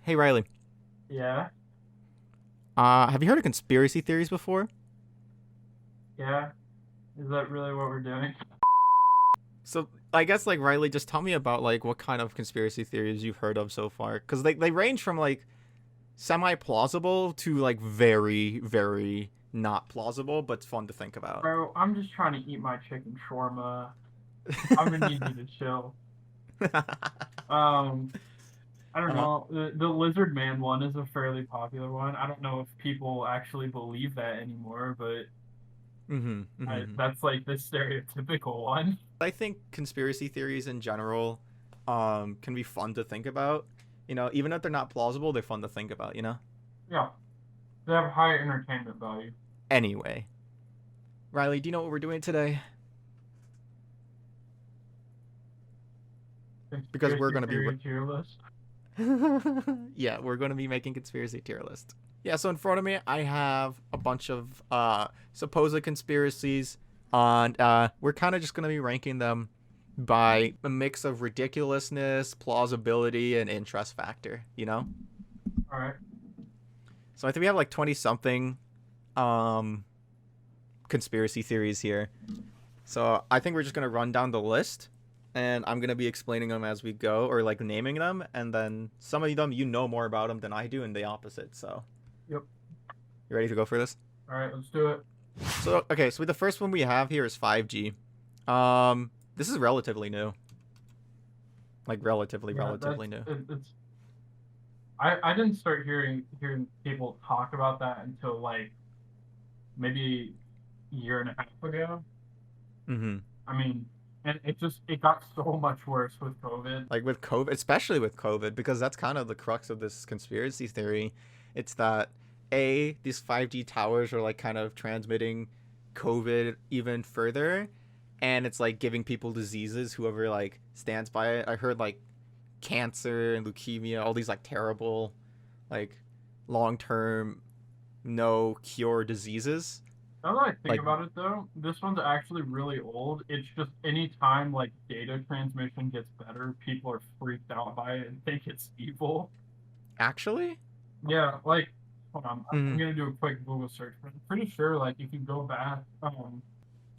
Hey Riley, Yeah, have you heard of conspiracy theories before? yeah. Is that really what we're doing? So I guess like Riley, just tell me about like what kind of conspiracy theories you've heard of so far, because they range from like semi plausible to like very not plausible, but fun to think about. Bro, I'm just trying to eat my chicken shawarma. I'm gonna need you to chill. Um, I don't uh-huh. know. The lizard man one is a fairly popular one. I don't know if people actually believe that anymore, but Mm-hmm. that's like the stereotypical one. I think conspiracy theories in general, can be fun to think about. Even if they're not plausible, they're fun to think about. Yeah, they have high entertainment value. Anyway, Riley, do you know what we're doing today? Because we're Conspiracy gonna be theory tier list. yeah, we're going to be making conspiracy tier list. Yeah, so in front of me, I have a bunch of supposed conspiracies, and we're kind of just going to be ranking them by a mix of ridiculousness, plausibility, and interest factor. All right. So I think we have like 20 something um, conspiracy theories here. So I think we're just going to run down the list, and I'm going to be explaining them as we go, or like naming them, and then some of them you know more about them than I do, and the opposite. So Yep. you ready to go for this? All right. Let's do it. So okay, so the first one we have here is 5G. This is relatively new, like Yeah, relatively new. it's I didn't start hearing people talk about that until like maybe a year and a half ago. Mm-hmm. I mean, and it got so much worse with COVID. Like with COVID, especially with COVID, because that's kind of the crux of this conspiracy theory. It's that these 5G towers are like kind of transmitting COVID even further, and it's like giving people diseases. Whoever like stands by it. I heard like cancer and leukemia, all these like terrible, like long term, no cure diseases. Now that I think Like about it though, this one's actually really old. It's just any time like data transmission gets better, people are freaked out by it and think it's evil. actually, Yeah, like hold on, I'm mm, gonna do a quick Google search, but I'm pretty sure like if you go back,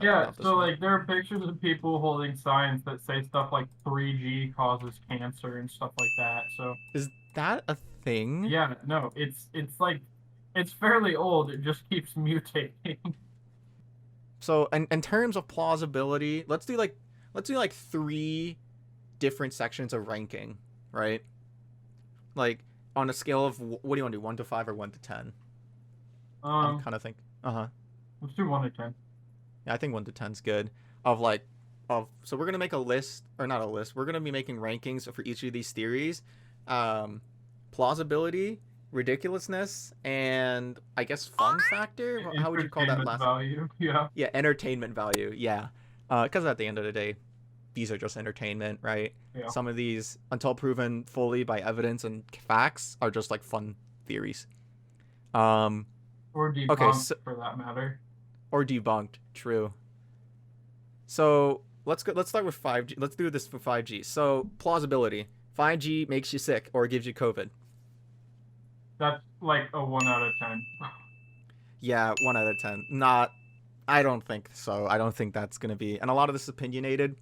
yeah, not this so one. like there are pictures of people holding signs that say stuff like 3G causes cancer and stuff like that. So Is that a thing? yeah, no, it's like it's fairly old. It just keeps mutating. So, in terms of plausibility, let's do like three different sections of ranking, right? Like on a scale of what do you want to do, 1 to 5 or 1 to 10? I'm Um, kind of think. Uh huh. let's do 1 to 10. Yeah, I think 1 to 10's good. Of like, so we're gonna make a list or not a list. We're gonna be making rankings for each of these theories, um, plausibility, ridiculousness, and I guess fun factor. How would you call that Entertainment last? value. Yeah, Yeah, entertainment value. Yeah, because at the end of the day, these are just entertainment, right? yeah. Some of these, until proven fully by evidence and facts, are just like fun theories. Um, Or okay, debunked so, for that matter. or debunked. True. So let's go. Let's start with 5G. Let's do this for 5G. So plausibility: 5G makes you sick or gives you COVID. That's like a 1 out of 10. Yeah, 1 out of 10. Not. I don't think so. I don't think that's gonna be. And a lot of this is opinionated,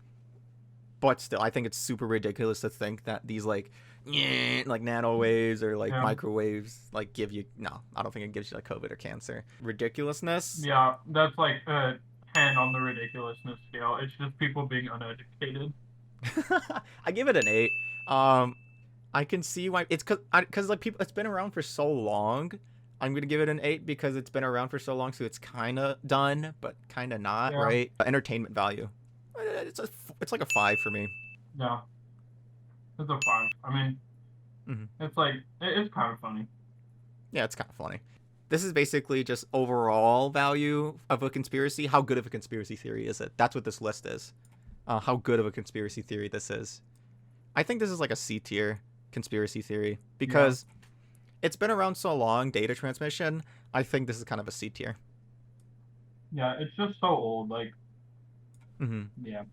but still, I think it's super ridiculous to think that these like nano waves or like Yeah, microwaves like give you. No, I don't think it gives you like COVID or cancer. Ridiculousness. yeah. That's like a 10 on the ridiculousness scale. It's just people being uneducated. I give it an 8. Um, I can see why it's because like people, it's been around for so long. I'm gonna give it an 8 because it's been around for so long, so it's kind of done, but kind of not, Yeah, right? Entertainment value, it's a, it's like a 5 for me. yeah. It's a 5. I mean, Hmm. it's like it's kind of funny. Yeah, it's kind of funny. This is basically just overall value of a conspiracy. How good of a conspiracy theory is it? That's what this list is. How good of a conspiracy theory this is. I think this is like a C tier conspiracy theory Yeah, because it's been around so long. Data transmission. I think this is kind of a C tier. yeah. It's just so old. Like, Hmm. yeah.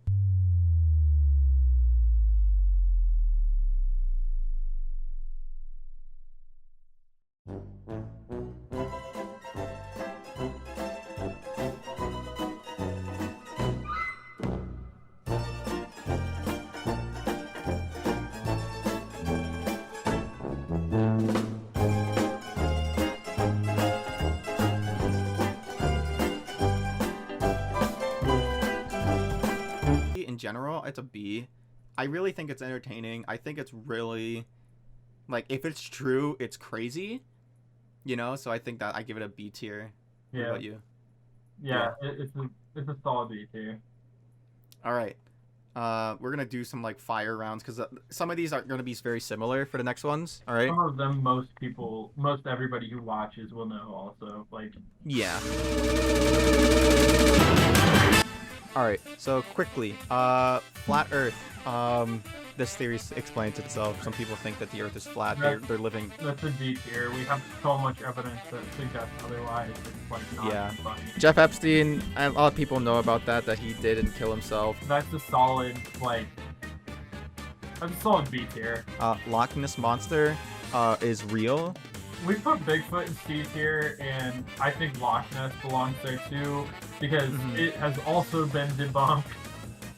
In general, it's a B. I really think it's entertaining. I think it's really, like, if it's true, it's crazy, you know? So I think that I give it a B tier. What Yeah, about you? yeah. It's a solid B tier. All right. We're gonna do some like fire rounds because some of these are gonna be very similar for the next ones. All right. Some of them, most everybody who watches will know also. Like, Yeah. All right. So quickly, flat Earth. This theory explains itself. Some people think that the Earth is flat. They're living. that's a D tier. We have so much evidence that suggests otherwise. It's like not Yeah. funny. Jeff Epstein. A lot of people know about that he didn't kill himself. That's a solid that's a solid B tier. Loch Ness monster, is real. We put Bigfoot in C tier, and I think Loch Ness belongs there too because it has also been debunked.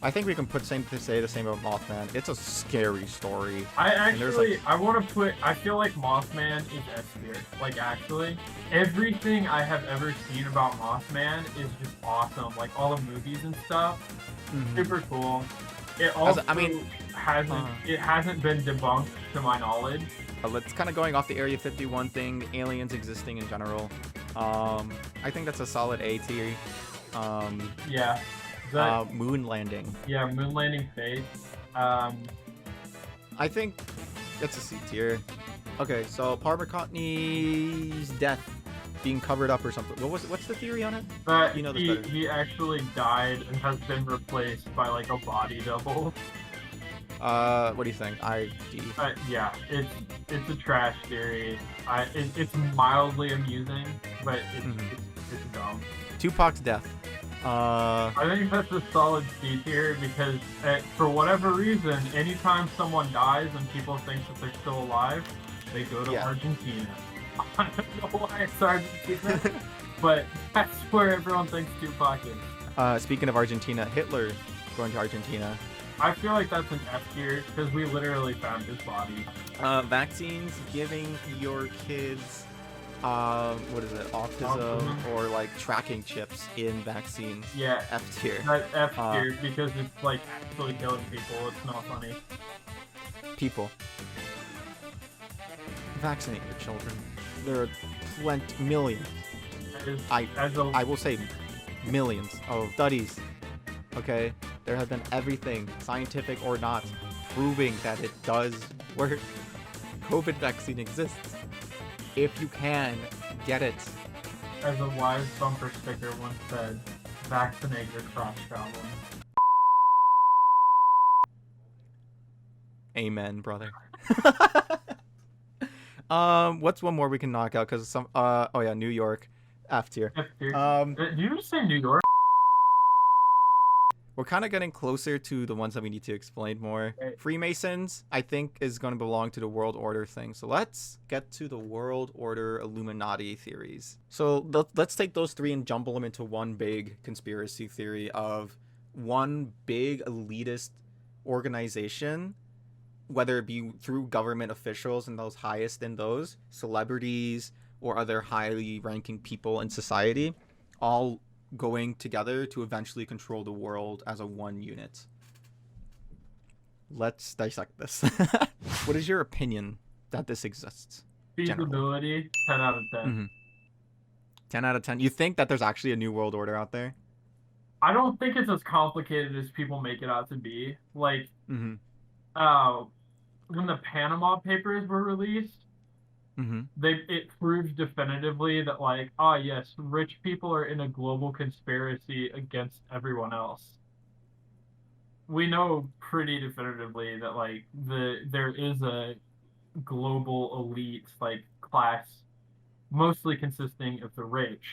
I think we can say the same about Mothman. It's a scary story. I feel like Mothman is S tier. Like, actually, everything I have ever seen about Mothman is just awesome. Like, all the movies and stuff, super cool. It also, hasn't been debunked to my knowledge. Let's kind of going off the Area 51 thing, aliens existing in general. I think that's a solid A tier. Yeah. Moon landing. Yeah, moon landing phase. I think it's a C tier. Okay, so Paul McCartney's death being covered up or something. What's the theory on it? You know this better. He actually died and has been replaced by like a body double. What do you think? D. Yeah, it's a trash theory. It's mildly amusing, but it's dumb. Tupac's death. I think that's a solid C tier because for whatever reason, anytime someone dies and people think that they're still alive, they go to Argentina. I don't know why it's Argentina, but that's where everyone thinks Tupac is. Speaking of Argentina, Hitler going to Argentina. I feel like that's an F tier because we literally found his body. Vaccines giving your kids, what is it, autism or like tracking chips in vaccines. Yeah, F tier. That's F tier because it's like actually killing people. It's not funny. People, vaccinate your children. There are millions. I will say millions of studies. Okay, there have been everything, scientific or not, proving that it does work. COVID vaccine exists. If you can, get it. As a wise bumper sticker once said, vaccinate your cross problem. Amen, brother. What's one more we can knock out? Because some, oh yeah, New York, F tier. F tier. Did you just say New York? We're kind of getting closer to the ones that we need to explain more. Right. Freemasons, I think, is going to belong to the world order thing. So let's get to the world order Illuminati theories. So let's take those three and jumble them into one big conspiracy theory of one big elitist organization, whether it be through government officials and those highest in those, celebrities, or other highly ranking people in society, all going together to eventually control the world as a one unit. Let's dissect this. What is your opinion that this exists? Feasibility, 10 out of 10. Mm-hmm. 10 out of 10. You think that there's actually a new world order out there? I don't think it's as complicated as people make it out to be. Like, when the Panama Papers were released, it proved definitively that, like, yes, rich people are in a global conspiracy against everyone else. We know pretty definitively that, like, there is a global elite, like, class, mostly consisting of the rich,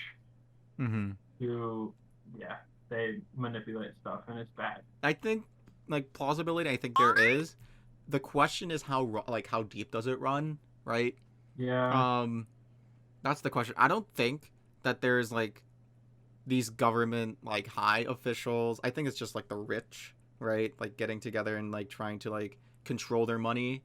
who, they manipulate stuff, and it's bad. I think, like, plausibility, I think there is. The question is how deep does it run, right? Yeah. That's the question. I don't think that there's like these government like high officials. I think it's just like the rich, right? Like getting together and like trying to like control their money,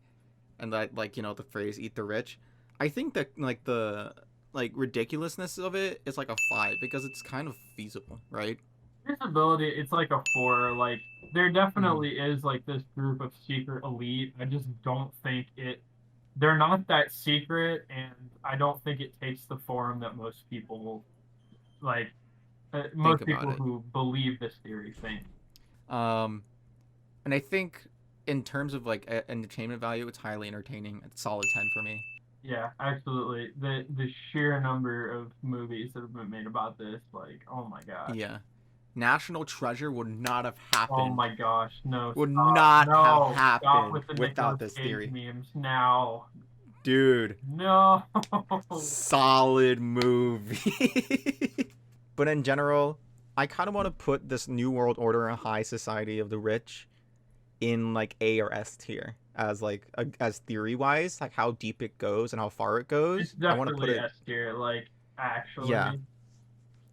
and that like the phrase "eat the rich." I think that like the like ridiculousness of it is like a 5 because it's kind of feasible, right? Feasibility, it's like a 4. Like there definitely is like this group of secret elite. I just don't think they're not that secret, and I don't think it takes the form that most people like Think most about people it. who believe this theory think. Um, and I think in terms of like entertainment value, it's highly entertaining. It's solid 10 for me. Yeah, absolutely. The sheer number of movies that have been made about this, like, oh my gosh. Yeah. National Treasure would not have Oh happened. my gosh. No, Would stop. not have No, stop happened with the without Nicolas this Cage theory. memes now. Dude, No. solid movie. But in general, I kind of want to put this New World Order and High Society of the Rich in like A or S tier as like as theory wise, like how deep it goes and how far it It's goes. I want to put definitely it, S tier, like, yeah. actually.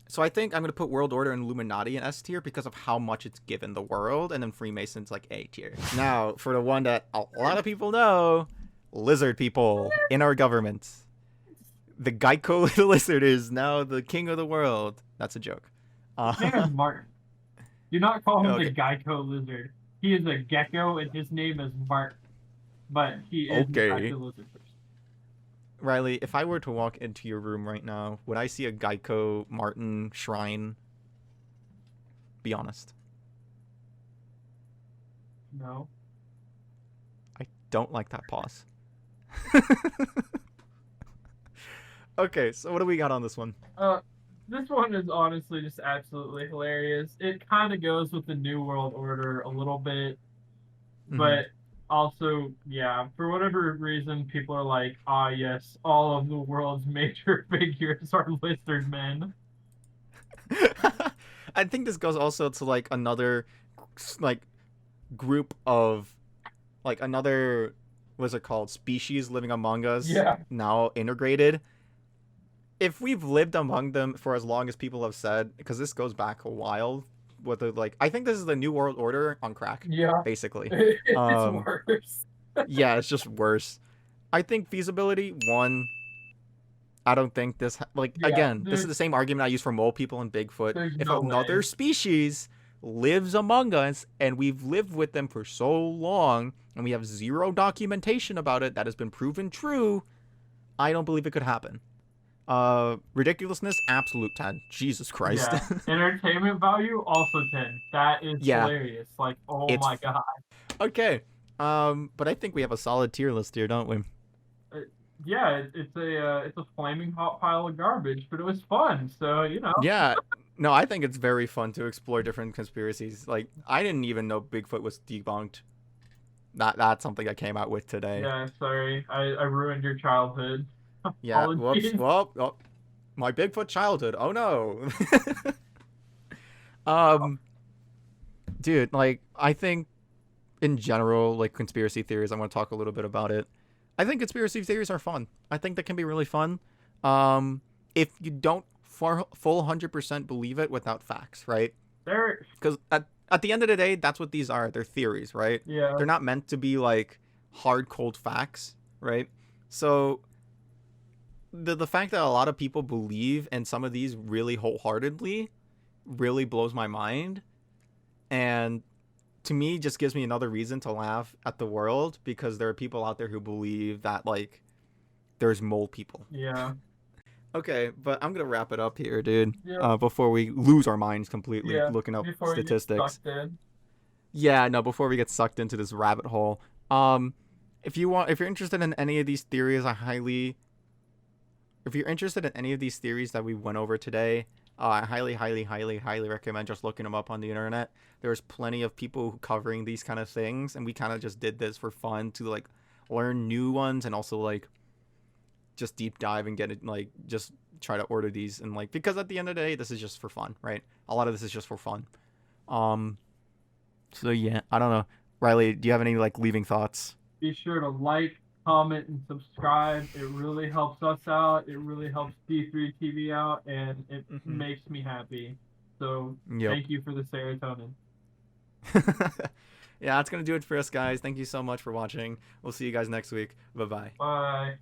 So I think I'm gonna put World Order and Illuminati in S tier because of how much it's given the world, and then Freemasons like A tier. Now for the one that a lot of people know, lizard people in our government. The Geico lizard is now the king of the world. That's a joke. His name is Martin. Do not call him the Okay. Geico lizard. He is a gecko, and his name is Martin. But he is in fact a Okay. lizard person. Riley, if I were to walk into your room right now, would I see a Geico Martin shrine? Be honest. No. I don't like that pause. Okay, so what do we got on this one? This one is honestly just absolutely hilarious. It kind of goes with the New World Order a little bit, Mm-hmm. but also, yeah, for whatever reason, people are like, ah, yes, all of the world's major figures are lizard men. I think this goes also to like another like group of like another what's it called species living among us Yeah, now integrated. If we've lived among them for as long as people have said, because this goes back a while, with the like, I think this is the New World Order on crack, yeah, basically. it's Um, worse. yeah, it's just worse. I think feasibility one. I don't think this like Yeah, again. This is the same argument I use for mole people and Bigfoot. there's If no another way. species lives among us and we've lived with them for so long and we have zero documentation about it that has been proven true, I don't believe it could happen. Ridiculousness, absolute 10. Jesus Christ. Yeah, entertainment value also 10. That is Yeah, hilarious. Like, oh it's my God. okay. But I think we have a solid tier list here, don't we? Uh, yeah, it's a flaming hot pile of garbage, but it was fun. So Yeah. No, I think it's very fun to explore different conspiracies. Like, I didn't even know Bigfoot was debunked. That's something I came out with today. yeah. Sorry, I ruined your childhood. Yeah. Whoops. Apologies. Well, oh, my Bigfoot childhood. Oh no. Oh, um, dude, like, I think in general, like conspiracy theories, I want to talk a little bit about it. I think conspiracy theories are fun. I think they can be really fun. If you don't full 100% believe it without facts, right? there. Because at the end of the day, that's what these are. They're theories, right? Yeah, They're not meant to be like hard, cold facts, right? So the fact that a lot of people believe in some of these really wholeheartedly really blows my mind. And to me, just gives me another reason to laugh at the world because there are people out there who believe that, like, there's mole people. yeah, Okay, but I'm gonna wrap it up here, dude. yep, Before we lose our minds completely yeah. looking up Before you get statistics. sucked in. Yeah, no, before we get sucked into this rabbit hole. Um, if you're interested in any of these theories, if you're interested in any of these theories that we went over today, I highly, highly, highly, highly recommend just looking them up on the internet. There's plenty of people covering these kind of things, and we kind of just did this for fun to like learn new ones and also like just deep dive and get it like just try to order these and like because at the end of the day, this is just for fun, right? A lot of this is just for fun. Um, so yeah, I don't know. Riley, do you have any like leaving thoughts? Be sure to like, comment, and subscribe. It really helps us out. It really helps D3 TV out, and it makes me happy. So thank you for the serotonin. Yeah, that's going to do it for us, guys. Thank you so much for watching. We'll see you guys next week. Bye-bye. Bye.